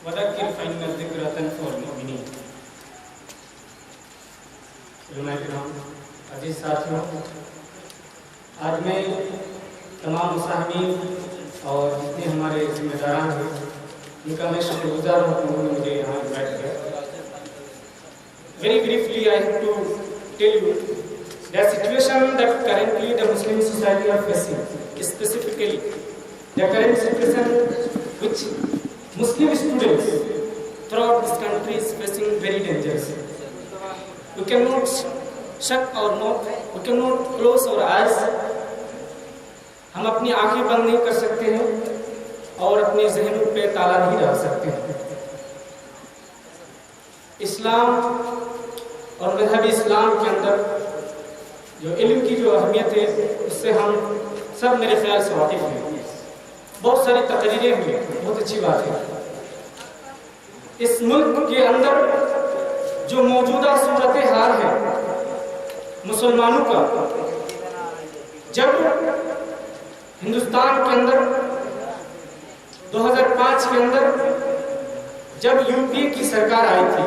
वज़क्किर फ़इन्न ज़िक्रा तंफ़उल मुमिनीन। अजीज़ साथियों, आज मैं तमाम मुसाहिमीन और जितने हमारे जिम्मेदारान हैं उनका मैं शुक्रगुज़ार हूँ कि उन्होंने मुझे यहाँ इन्वाइट किया। Very briefly, I have to tell you the situation that currently the Muslim society are facing, specifically the current situation which Muslim students throughout this country is facing very dangerous. We cannot shut our mouth, we cannot close our eyes. हम अपनी आंखें बंद नहीं कर सकते हैं और अपने ज़हनों पे ताला नहीं डाल सकते हैं। इस्लाम और मज़हब इस्लाम के अंदर जो इल्म की जो अहमियत है उससे हम सब मेरे ख्याल से वाकिफ़ हैं। बहुत सारी तकरीरें हुई, बहुत अच्छी बात है। इस मुल्क के अंदर जो मौजूदा सूरत हाल है मुसलमानों का, जब हिंदुस्तान के अंदर 2005 के अंदर जब यूपीए की सरकार आई थी,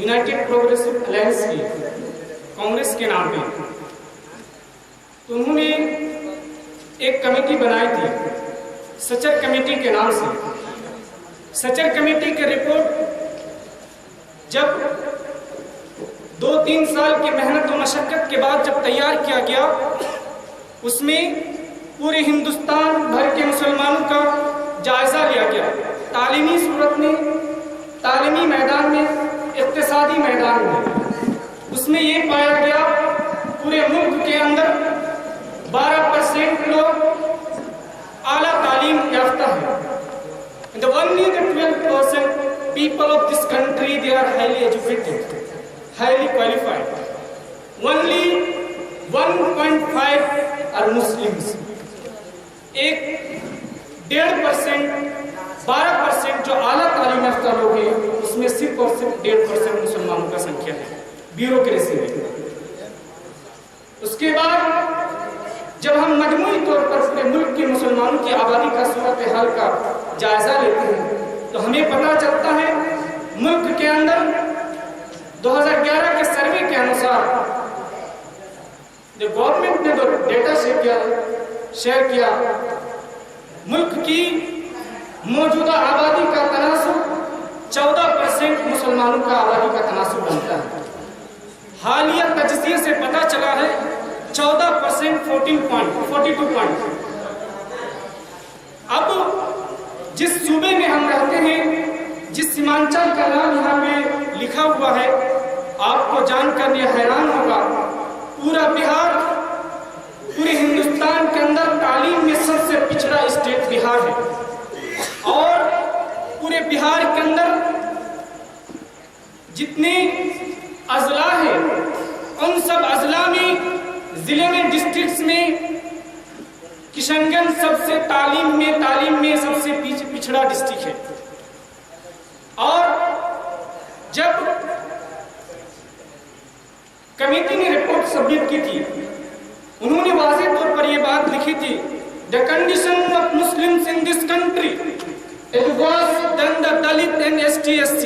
यूनाइटेड प्रोग्रेसिव अलायंस की, कांग्रेस के नाम पे, तो उन्होंने एक कमेटी बनाई थी सचर कमेटी के नाम से। सचर कमेटी की रिपोर्ट जब 2-3 साल की मेहनत और मशक्कत के बाद जब तैयार किया गया, उसमें पूरे हिंदुस्तान भर के मुसलमानों का जायजा लिया गया। तालीमी सूरत में, तालीमी मैदान में, इक्तिसादी मैदान में। उसमें ये पाया गया पूरे मुल्क के अंदर 12% लोग आला तालीम याफ्ता है। And only the 12% people of this country, they are highly educated, highly qualified. Only 1.5 are Muslims. 12% जो आला तालीम याफ्ता लोग हैं, उसमें सिर्फ और सिर्फ 1.5% मुसलमानों का संख्या है ब्यूरोक्रेसी में। उसके बाद जब हम मजमूई तौर पर पूरे मुल्क के मुसलमानों की आबादी का सूरत हाल का जायजा लेते हैं तो हमें पता चलता है मुल्क के अंदर 2011 के सर्वे के अनुसार जो गवर्नमेंट ने जो डेटा शेयर किया, मुल्क की मौजूदा आबादी का तनासुब 14% मुसलमानों का आबादी का तनासुब बनता है। हालिया तजज़िये से पता चला है 14% 42 पॉइंट। अब जिस सूबे में हम रहते हैं, जिस सीमांचल का नाम यहाँ पे लिखा हुआ है, आपको जानकर यह हैरान होगा, पूरा बिहार, पूरे हिंदुस्तान के अंदर तालीम में सबसे पिछड़ा स्टेट बिहार है। और पूरे बिहार के अंदर जितने अजला हैं, उन सब अजला में, जिले में, डिस्ट्रिक्ट्स में किशनगंज सबसे तालीम में सबसे पिछड़ा डिस्ट्रिक्ट है। और जब कमेटी ने रिपोर्ट सबमिट की थी, उन्होंने वाज़ेह तौर पर यह बात लिखी थी, the condition of Muslims in this country it was then the Dalit and ST/SC।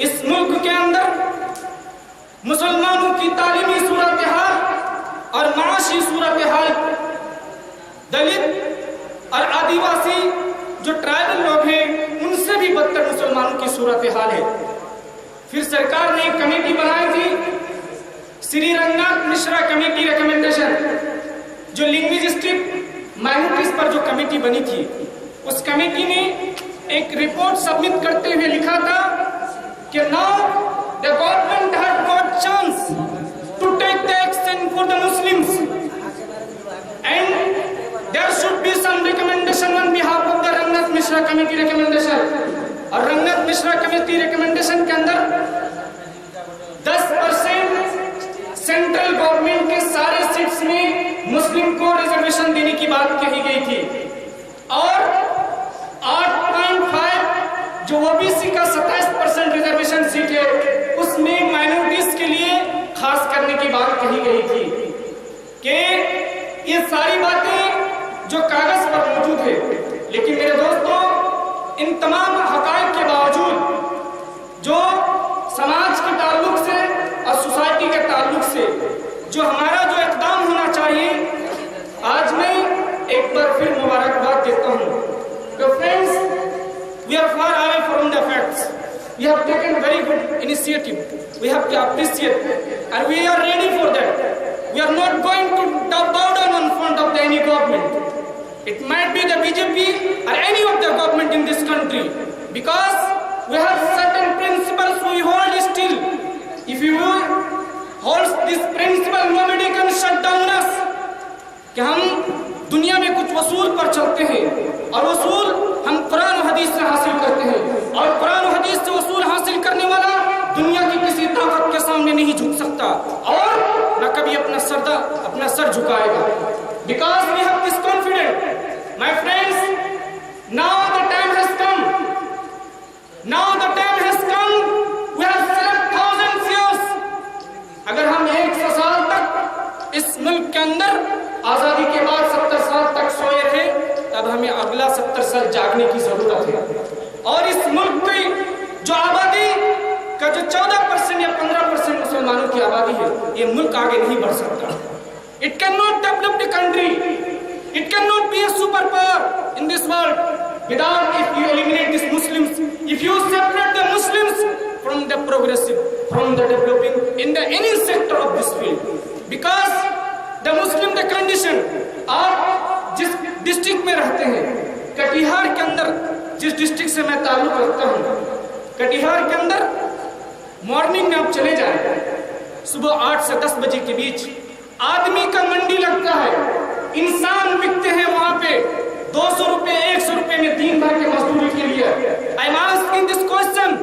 इस मुल्क के अंदर मुसलमानों की तालीमी सूरत हाल और माशी सूरत हाल, दलित और आदिवासी जो ट्राइबल लोग हैं उनसे भी बदतर मुसलमानों की सूरत हाल है। फिर सरकार ने एक कमेटी बनाई थी, श्री रंगनाथ मिश्रा कमेटी रिकमेंडेशन, जो लिंग्विस्टिक माइनॉरिटीज पर जो कमेटी बनी थी, उस कमेटी ने एक रिपोर्ट सबमिट करते हुए लिखा था कि now the government had got chance to take the action for the Muslims and there should be some recommendation on behalf of the Ranganath Mishra committee recommendation. और रंगनाथ मिश्रा कमेटी रिकमेंडेशन के अंदर 10% सेंट्रल गवर्नमेंट के सारे सीट्स में मुस्लिम को रिजर्वेशन देने की बात कही गई थी और 8.5 जो ओबीसी का 27% रिजर्वेशन सीट है उसमें माइनॉरिटीज के लिए खास करने की बात कही गई थी। कि ये सारी बातें जो कागज पर मौजूद है, लेकिन मेरे दोस्तों इन तमाम हकायक के जो हमारा जो इक़दाम होना चाहिए, आज मैं एक बार फिर मुबारकबाद देता हूँ। तो friends, we are far away from the facts, we have taken very good initiative, we have to appreciate and we are ready for that. We are not going to bow down in front of any government. It might be the BJP or any of the government in this country, because we have certain principles we hold still. If you hold this principle, nobody can shut down us. कि हम दुनिया में कुछ वसूल पर चलते हैं और वसूल हम कुरान और हदीस से हासिल करते हैं, और कुरान और हदीस से वसूल हासिल करने वाला दुनिया की किसी ताकत के सामने नहीं झुक सकता और न कभी अपना sir झुकाएगा। Because we have this confidence, my friends, now the time has come. Now the time has come. We have slept thousands years. अगर हम 100 साल तक इस मुल्क के अंदर आजादी के बाद 70 साल तक सोए रहे, तब हमें अगला 70 साल जागने की जरूरत है। और इस मुल्क की जो आबादी का जो 14% या 15% मुसलमानों की आबादी है, ये मुल्क आगे नहीं बढ़ सकता। It cannot develop the country. It cannot be a superpower in this world without if you eliminate these Muslims, if you separate the Muslims from the progressive, from the developing in the any sector of this field. Because the Muslim the condition, आप जिस district में रहते हैं, कटिहार के अंदर, जिस district से मैं ताल्लुक रखता हूँ, कटिहार के अंदर मॉर्निंग में आप चले जाए, सुबह 8 से 10 बजे के बीच आदमी का मंडी लगता है, इंसान बिकते हैं वहां पे 200 रुपए 100 रुपए में दिन भर के मजदूरी के लिए। I am asking this question,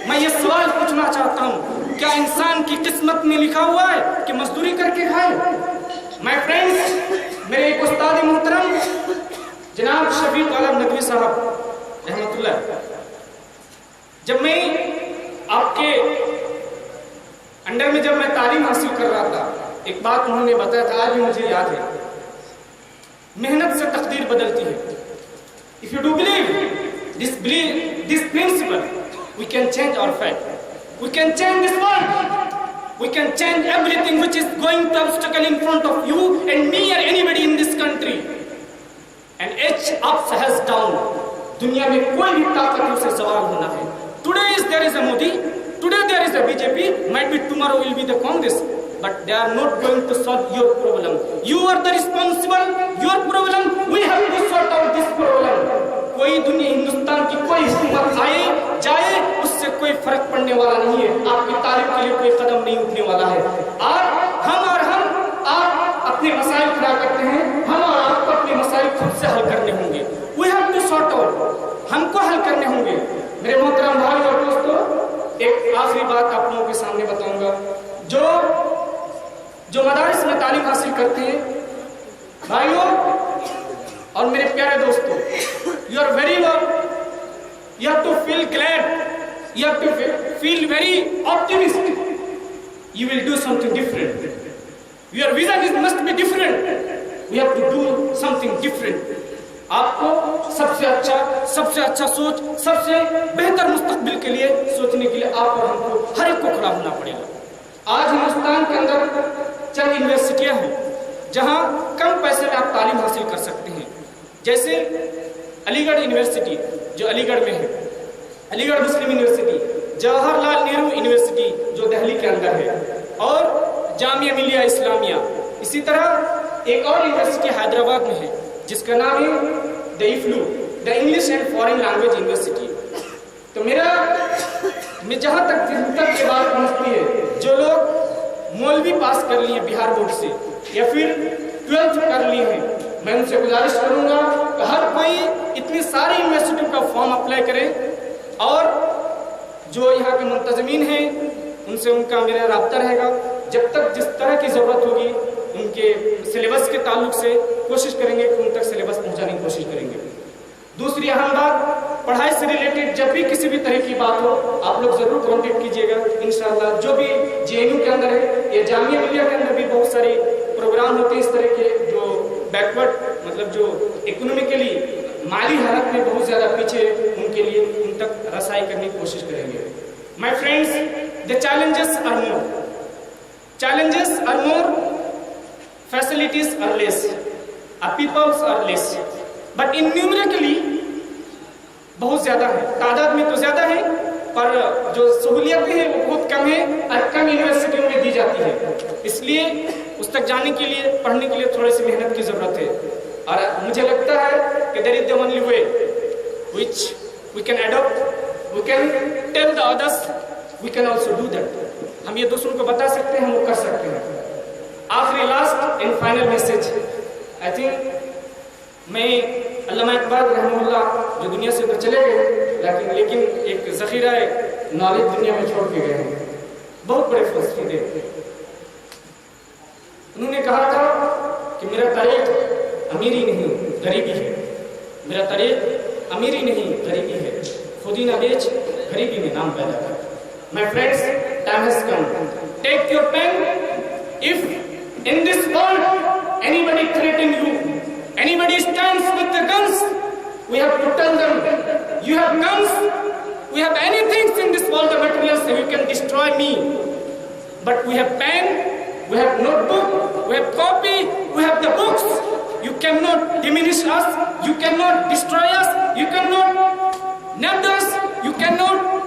मैं ये सवाल पूछना चाहता हूँ, क्या इंसान की किस्मत में लिखा हुआ है कि मजदूरी करके खाए? माय फ्रेंड्स, मेरे एक उस्ताद मोहतरम जनाब शफीक आलम नकवी साहब रहमतुल्लाह, जब मैं आपके अंडर में जब मैं तालीम हासिल कर रहा था, एक बात उन्होंने बताया था, आज भी मुझे याद है, मेहनत से तकदीर बदलती है। If you do believe this principle, we can change our fate, we can change this world, we can change everything which is going to obstacle in front of you and me और anybody in this country, and each ups has down. दुनिया में कोई भी ताकत उसे सवाल होना है। Today there is a Modi, today there is a BJP, might be tomorrow will be the Congress, but they are not going to solve your problem. You are the responsible, your problem, we have to sort out this problem. कोई दुनिया हिंदुस्तान की कोई हुकूमत आए जाए उससे कोई फर्क पड़ने वाला नहीं है, आपकी तारीफ के लिए कोई कदम नहीं उठने वाला है। आप अपने मसाइल खड़ा करते हैं, हम और आपको अपने मसाइल खुद से हल करने होंगे। We have to sort out, हमको हल करने होंगे। मेरे मोहतरम भाई और दोस्तों, एक आखिरी बात आप लोगों के सामने बताऊंगा। जो मदारिस में तालीम हासिल करते हैं भाइयों और मेरे प्यारे दोस्तों, you are very you have to feel glad, you have to feel very optimistic, you will do something different, your vision must be different, we have to do something different. आपको सबसे अच्छा सोच, सबसे बेहतर मुस्तकबिल के लिए सोचने के लिए आप और हमको हर एक को खड़ा होना पड़ेगा। आज हिंदुस्तान के अंदर चंद यूनिवर्सिटियां हैं जहां कम पैसे में आप तालीम हासिल कर सकते हैं, जैसे अलीगढ़ यूनिवर्सिटी जो अलीगढ़ में है, अलीगढ़ मुस्लिम यूनिवर्सिटी, जवाहरलाल नेहरू यूनिवर्सिटी जो दिल्ली के अंदर है, और जामिया मिलिया इस्लामिया। इसी तरह एक और यूनिवर्सिटी हैदराबाद में है जिसका नाम है the EFLU, the English and foreign language university. तो मैं जहाँ तक ये बात पहुँचती है, जो लोग मौलवी पास कर लिए बिहार बोर्ड से या फिर 12th कर लिए हैं, मैं उनसे गुजारिश करूँगा कि हर कोई इतनी सारी यूनिवर्सिटी का फॉर्म अप्लाई करे, और जो यहाँ के मुंतजमीन हैं उनसे उनका मेरा रब्ता रहेगा। जब तक जिस तरह की ज़रूरत होगी उनके सिलेबस के ताल्लुक से कोशिश करेंगे कि उन तक सिलेबस पहुंचाने की कोशिश करेंगे। दूसरी अहम बात, पढ़ाई से रिलेटेड जब भी किसी भी तरह की बात हो आप लोग ज़रूर कॉन्टेक्ट कीजिएगा इंशाअल्लाह। जो भी JNU के अंदर है या जामिया मिलिया के अंदर भी बहुत सारे प्रोग्राम होते हैं इस तरह के, जो बैकवर्ड मतलब जो इकोनॉमिकली माली हालत में बहुत ज़्यादा पीछे, उनके लिए उन तक रसाई करने की कोशिश करेंगे। My friends, the challenges are more facilities are less, our peoples are less, but in numerically बहुत ज़्यादा है, तादाद में तो ज़्यादा है, पर जो सहूलियतें हैं वो बहुत कम है और कम यूनिवर्सिटियों में दी जाती है। इसलिए उस तक जाने के लिए, पढ़ने के लिए थोड़ी सी मेहनत की ज़रूरत है। और मुझे लगता है कि that is the only way which we can adopt, we can tell the others, we can also do that. हम ये दूसरों को बता सकते हैं, हम वो कर सकते हैं। आखिरी last and final message, I think मैं अल्लामा इकबाल रहमतुल्लाह जो दुनिया से तो चले गए, लेकिन एक ज़ख़ीरा नॉलेज दुनिया में छोड़ के गए हैं, बहुत बड़े फलसफी थे। उन्होंने कहा था कि मेरा तरीक़ अमीरी नहीं गरीबी है, मेरा तरीक़ अमीरी नहीं गरीबी है, खुदी न बेच गरीबी में नाम पैदा कर। My friends, time has come. Take your pen. If in this world anybody threatens you, anybody stands with the guns, we have to tell them, you have guns, we have anything in this world, the materials, you can destroy me. But we have pen, we have notebook, we have copy, we have the books. You cannot diminish us, you cannot destroy us, you cannot nab us, you cannot